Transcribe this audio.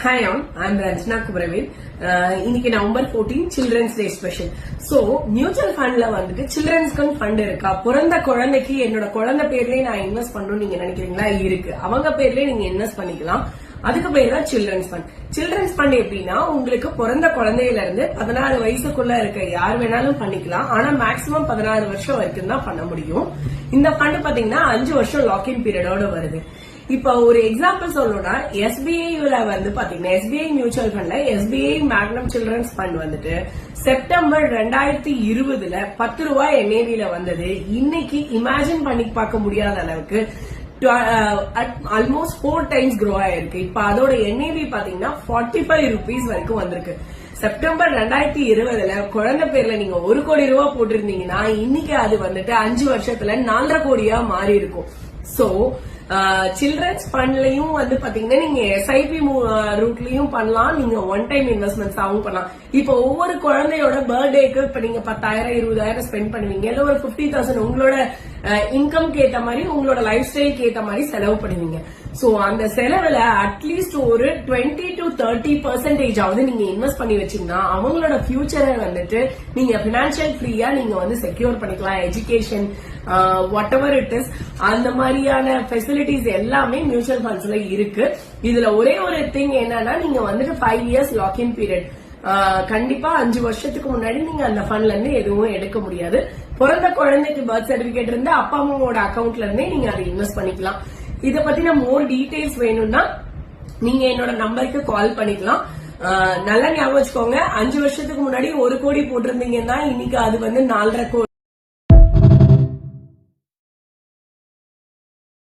Hi all, I'm Ranjana Kubravel. இன்னைக்கு November 14 children's day special. So mutual ஃபண்ட்ல வந்துட்டு சில்ட்ரன்ஸ்க்கு ஃபண்ட் இருக்கா? பிறந்த குழந்தைக்கு என்னோட குழந்தை பேர்லயே நான் இன்வெஸ்ட் பண்ணணும்னு நீங்க நினைக்கிறீங்களா? இருக்கு. அவங்க பேர்லயே நீங்க இன்வெஸ்ட் பண்ணிக்கலாம். அதுக்கு பேர் தான் சில்ட்ரன்ஸ் ஃபண்ட். சில்ட்ரன்ஸ் ஃபண்ட் எப்படின்னா உங்களுக்கு பிறந்த குழந்தையில இருந்து 16 வயசுக்குள்ள இருக்க யார் வேணாலும் பண்ணிக்கலாம். ஆனா மேக்சிமம் 16 வருஷம் வரைக்கும் தான் பண்ண முடியும். இந்த ஃபண்ட் பாத்தீங்கன்னா 5 வருஷம் லாக்இன் பீரியடோட வருது. இப்ப ஒரு எக்ஸாம்பிள் சொல்லணும்னா எஸ்பிஐல வந்து பாத்தீங்கன்னா எஸ்பிஐ மியூச்சுவல் ஃபண்ட்ல எஸ்பிஐ மேக்னம் சில்ட்ரன்ஸ் ஃபண்ட் வந்துட்டு செப்டம்பர் 2020 10 ரூபாய் என்ஏவில வந்தது. இன்னைக்கு இமேஜின் பண்ணி பார்க்க முடியாத அளவுக்கு ஆல்மோஸ்ட் 4 டைம்ஸ் க்ரோ ஆயிருக்கு. இப்ப அதோட என்ஏவி பாத்தீங்கன்னா 45 ரூபீஸ் வரைக்கும் வந்திருக்கு. செப்டம்பர் 2020 குழந்தை பேர்ல நீங்க 1 கோடி ரூபாய் போட்டிருந்தீங்கன்னா இன்னைக்கு அது வந்துட்டு 5 வருஷத்துல 4.5 கோடியா மாறி இருக்கும். சோ சில்ட்ரன்ஸ் ஃபண்ட்லயும் வந்து பாத்தீங்கன்னா நீங்க எஸ்ஐபி ரூட்லயும் பண்ணலாம், நீங்க ஒன் டைம் இன்வெஸ்ட்மெண்ட்ஸ் ஆகும் பண்ணலாம். இப்ப ஒவ்வொரு குழந்தையோட பர்த்டேக்கு இப்ப நீங்க 10,000 20,000 ஸ்பெண்ட் பண்ணுவீங்க, இல்ல ஒரு 50,000 உங்களோட இன்கம்க்கு ஏத்த மாதிரி உங்களோட லைஃப் ஸ்டைலுக்கு ஏத்த மாதிரி செலவு பண்ணுவீங்க. சோ அந்த செலவுல அட்லீஸ்ட் ஒரு 20 to 30% ஆவது நீங்க இன்வெஸ்ட் பண்ணி வச்சீங்கன்னா அவங்களோட ஃபியூச்சரை வந்துட்டு நீங்க பினான்சியல் ஃப்ரீயா நீங்க வந்து செக்யூர் பண்ணிக்கலாம். Education what ever it is, அந்த மாதிரியான ஃபெசிலிட்டிஸ் எல்லாமே மியூச்சுவல் ஃபண்ட்ஸ்ல இருக்கு. இதுல ஒரே ஒரு திங் என்னன்னா நீங்க வந்துட்டு 5 இயர்ஸ் லாக்இன் பீரியட். கண்டிப்பா 5 வருஷத்துக்கு முன்னாடி நீங்க அந்த ஃபண்ட்ல இருந்து எதுவும் எடுக்க முடியாது. பிறந்த குழந்தைக்கு பர்த் சர்டிபிகேட் இருந்து அப்பா அம்மாவோட அக்கௌண்ட்ல இருந்தே நீங்க அதை இன்வெஸ்ட் பண்ணிக்கலாம். இத பத்தின மோர் டீடைல்ஸ் வேணும்னா நீங்க என்னோட நம்பருக்கு கால் பண்ணிக்கலாம். நல்லா ஞாபகம் வச்சுக்கோங்க, 5 வருஷத்துக்கு முன்னாடி 1 கோடி போட்டிருந்தீங்கன்னா இன்னைக்கு அது வந்து 4.5 கோடி.